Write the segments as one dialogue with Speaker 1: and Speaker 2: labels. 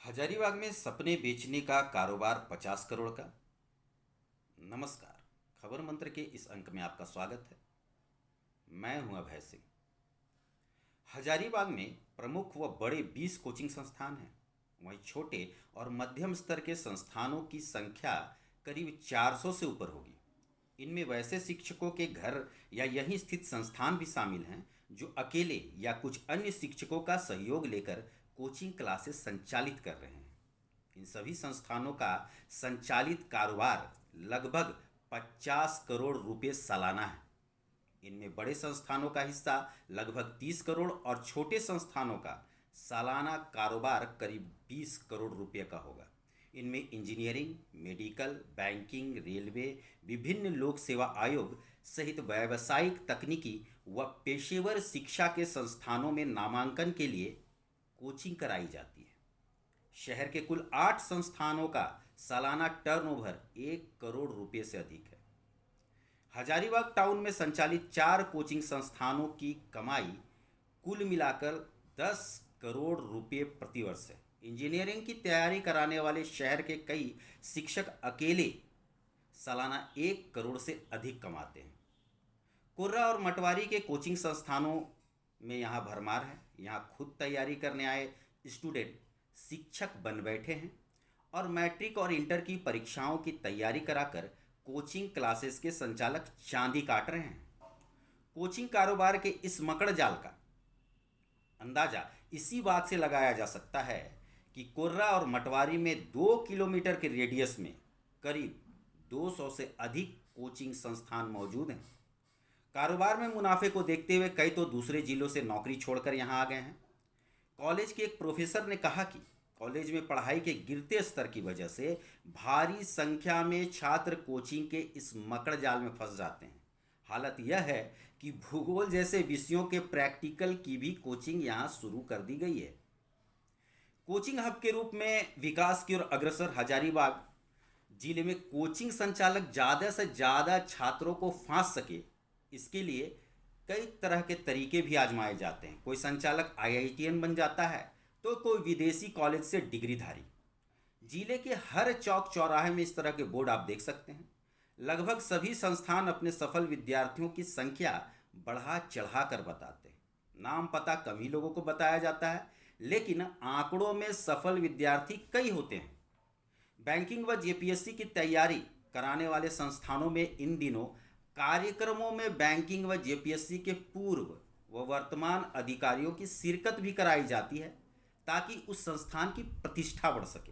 Speaker 1: हजारीबाग में सपने बेचने का कारोबार 50 करोड़ का। नमस्कार। खबर मंत्र के इस अंक में आपका स्वागत है। मैं हूं अभय सिंह। हजारीबाग में प्रमुख व बड़े 20 कोचिंग संस्थान हैं। वहीं छोटे और मध्यम स्तर के संस्थानों की संख्या करीब 400 से ऊपर होगी। इनमें वैसे शिक्षकों के घर या यहीं स्थित संस्थान भी शामिल हैं जो अकेले या कुछ अन्य शिक्षकों का सहयोग लेकर कोचिंग क्लासेस संचालित कर रहे हैं। इन सभी संस्थानों का संचालित कारोबार लगभग 50 करोड़ रुपए सालाना है। इनमें बड़े संस्थानों का हिस्सा लगभग 30 करोड़ और छोटे संस्थानों का सालाना कारोबार करीब 20 करोड़ रुपए का होगा। इनमें इंजीनियरिंग, मेडिकल, बैंकिंग, रेलवे, विभिन्न लोक सेवा आयोग सहित व्यावसायिक, तकनीकी व पेशेवर शिक्षा के संस्थानों में नामांकन के लिए कोचिंग कराई जाती है। शहर के कुल 8 संस्थानों का सालाना टर्नओवर 1 करोड़ रुपए से अधिक है। हजारीबाग टाउन में संचालित 4 कोचिंग संस्थानों की कमाई कुल मिलाकर 10 करोड़ रुपए प्रतिवर्ष है। इंजीनियरिंग की तैयारी कराने वाले शहर के कई शिक्षक अकेले सालाना 1 करोड़ से अधिक कमाते हैं। कुर्रा और मटवारी के कोचिंग संस्थानों में यहाँ भरमार है। यहाँ खुद तैयारी करने आए स्टूडेंट शिक्षक बन बैठे हैं और मैट्रिक और इंटर की परीक्षाओं की तैयारी कराकर कोचिंग क्लासेस के संचालक चांदी काट रहे हैं। कोचिंग कारोबार के इस मकड़ जाल का अंदाजा इसी बात से लगाया जा सकता है कि कोर्रा और मटवारी में 2 किलोमीटर के रेडियस में करीब 200 से अधिक कोचिंग संस्थान मौजूद हैं। कारोबार में मुनाफे को देखते हुए कई तो दूसरे जिलों से नौकरी छोड़कर यहाँ आ गए हैं। कॉलेज के एक प्रोफेसर ने कहा कि कॉलेज में पढ़ाई के गिरते स्तर की वजह से भारी संख्या में छात्र कोचिंग के इस मकड़ जाल में फंस जाते हैं। हालत यह है कि भूगोल जैसे विषयों के प्रैक्टिकल की भी कोचिंग यहाँ शुरू कर दी गई है। कोचिंग हब के रूप में विकास की ओर अग्रसर हजारीबाग जिले में कोचिंग संचालक ज़्यादा से ज़्यादा छात्रों को फांस सके, इसके लिए कई तरह के तरीके भी आजमाए जाते हैं। कोई संचालक आईआईटीएन बन जाता है तो कोई विदेशी कॉलेज से डिग्रीधारी। जिले के हर चौक चौराहे में इस तरह के बोर्ड आप देख सकते हैं। लगभग सभी संस्थान अपने सफल विद्यार्थियों की संख्या बढ़ा चढ़ा कर बताते हैं। नाम पता कम ही लोगों को बताया जाता है, लेकिन आंकड़ों में सफल विद्यार्थी कई होते हैं। बैंकिंग व जेपीएससी की तैयारी कराने वाले संस्थानों में इन दिनों कार्यक्रमों में बैंकिंग व जेपीएससी के पूर्व व वर्तमान अधिकारियों की शिरकत भी कराई जाती है ताकि उस संस्थान की प्रतिष्ठा बढ़ सके।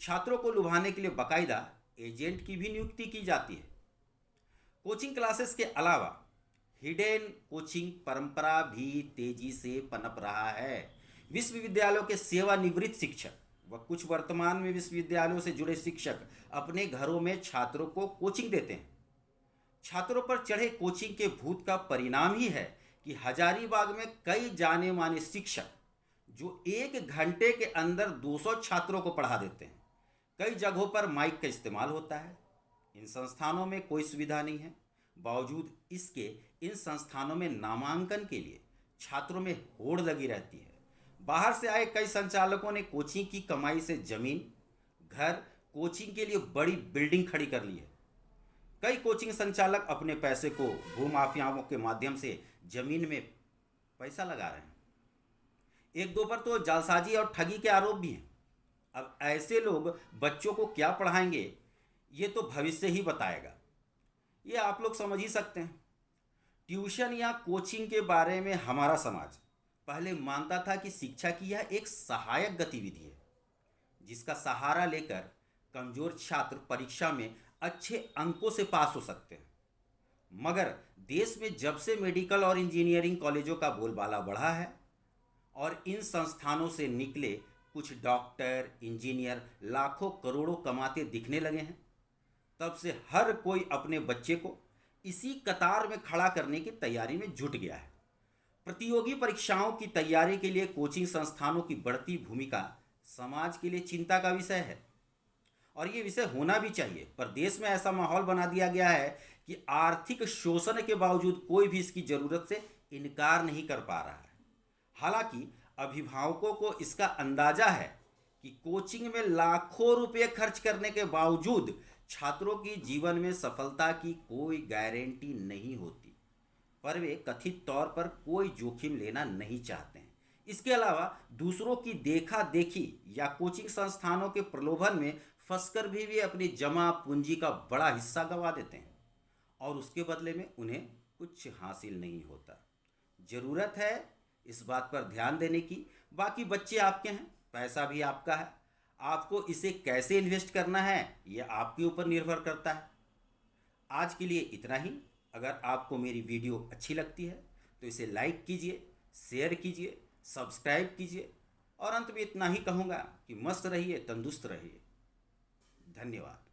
Speaker 1: छात्रों को लुभाने के लिए बाकायदा एजेंट की भी नियुक्ति की जाती है। कोचिंग क्लासेस के अलावा हिडन कोचिंग परंपरा भी तेजी से पनप रहा है। विश्वविद्यालयों के सेवानिवृत्त शिक्षक व कुछ वर्तमान में विश्वविद्यालयों से जुड़े शिक्षक अपने घरों में छात्रों को कोचिंग देते हैं। छात्रों पर चढ़े कोचिंग के भूत का परिणाम ही है कि हजारीबाग में कई जाने माने शिक्षक जो 1 घंटे के अंदर 200 छात्रों को पढ़ा देते हैं। कई जगहों पर माइक का इस्तेमाल होता है। इन संस्थानों में कोई सुविधा नहीं है। बावजूद इसके इन संस्थानों में नामांकन के लिए छात्रों में होड़ लगी रहती है। बाहर से आए कई संचालकों ने कोचिंग की कमाई से जमीन, घर, कोचिंग के लिए बड़ी बिल्डिंग खड़ी कर ली है। कई कोचिंग संचालक अपने पैसे को भूमाफियाओं के माध्यम से जमीन में पैसा लगा रहे हैं। एक दो पर तो जालसाजी और ठगी के आरोप भी हैं। अब ऐसे लोग बच्चों को क्या पढ़ाएंगे ये तो भविष्य ही बताएगा। ये आप लोग समझ ही सकते हैं। ट्यूशन या कोचिंग के बारे में हमारा समाज पहले मानता था कि शिक्षा की यह एक सहायक गतिविधि है जिसका सहारा लेकर कमजोर छात्र परीक्षा में अच्छे अंकों से पास हो सकते हैं। मगर देश में जब से मेडिकल और इंजीनियरिंग कॉलेजों का बोलबाला बढ़ा है और इन संस्थानों से निकले कुछ डॉक्टर, इंजीनियर लाखों करोड़ों कमाते दिखने लगे हैं, तब से हर कोई अपने बच्चे को इसी कतार में खड़ा करने की तैयारी में जुट गया है। प्रतियोगी परीक्षाओं की तैयारी के लिए कोचिंग संस्थानों की बढ़ती भूमिका समाज के लिए चिंता का विषय है और ये विषय होना भी चाहिए। पर देश में ऐसा माहौल बना दिया गया है कि आर्थिक शोषण के बावजूद कोई भी इसकी जरूरत से इनकार नहीं कर पा रहा है। हालांकि अभिभावकों को इसका अंदाजा है कि कोचिंग में लाखों रुपए खर्च करने के बावजूद छात्रों की जीवन में सफलता की कोई गारंटी नहीं होती, पर वे कथित तौर पर कोई जोखिम लेना नहीं चाहते हैं। इसके अलावा दूसरों की देखा देखी या कोचिंग संस्थानों के प्रलोभन में फंसकर भी वे अपनी जमा पूंजी का बड़ा हिस्सा गंवा देते हैं और उसके बदले में उन्हें कुछ हासिल नहीं होता। ज़रूरत है इस बात पर ध्यान देने की। बाकी बच्चे आपके हैं, पैसा भी आपका है, आपको इसे कैसे इन्वेस्ट करना है यह आपके ऊपर निर्भर करता है। आज के लिए इतना ही। अगर आपको मेरी वीडियो अच्छी लगती है तो इसे लाइक कीजिए, शेयर कीजिए, सब्सक्राइब कीजिए और अंत में इतना ही कहूँगा कि मस्त रहिए, तंदुरुस्त रहिए। धन्यवाद।